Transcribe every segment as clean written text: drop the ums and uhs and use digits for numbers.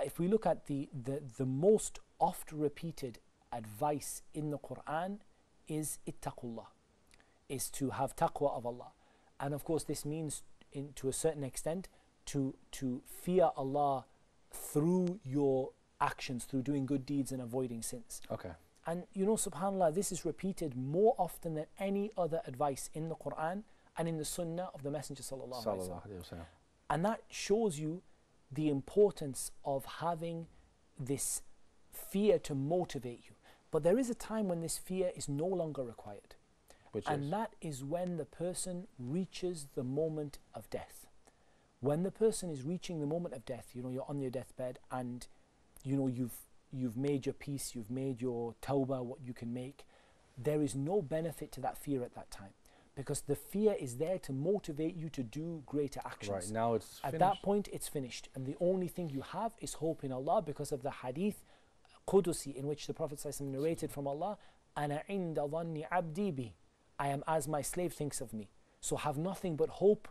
if we look at the most oft repeated advice in the Quran is ittaqullah, is to have taqwa of Allah. And of course this means to a certain extent to fear Allah through your actions, through doing good deeds and avoiding sins. Okay. And you know, subhanAllah, this is repeated more often than any other advice in the Quran and in the Sunnah of the Messenger sallallahu alaihi wasallam. And that shows you the importance of having this fear to motivate you. But there is a time when this fear is no longer required. And that is when the person reaches the moment of death. When the person is reaching the moment of death, you know, you're on your deathbed and you know you've made your peace, you've made your tawbah, what you can make. There is no benefit to that fear at that time, because the fear is there to motivate you to do greater actions. Right, now it's finished. At that point it's finished, and the only thing you have is hope in Allah, because of the hadith Qudusi in which the Prophet ﷺ narrated from Allah, Ana inda dhanni abdi bi, I am as my slave thinks of me. So have nothing but hope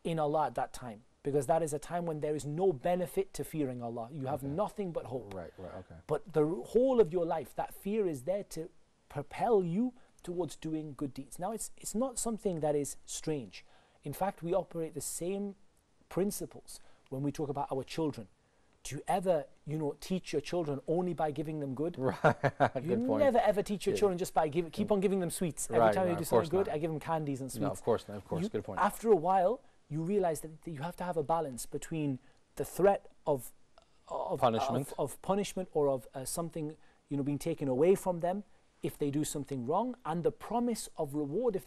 in Allah at that time, because that is a time when there is no benefit to fearing Allah. You have nothing but hope. Right, okay. But the whole of your life, that fear is there to propel you towards doing good deeds. Now it's not something that is strange. In fact, we operate the same principles when we talk about our children. Do you ever, you know, teach your children only by giving them good? Right. You never ever teach your children just by keep on giving them sweets. Every time you do something good, I give them candies and sweets. No, of course not. Of course, good point. After a while, you realize that you have to have a balance between the threat of punishment or of something, you know, being taken away from them if they do something wrong, and the promise of reward if they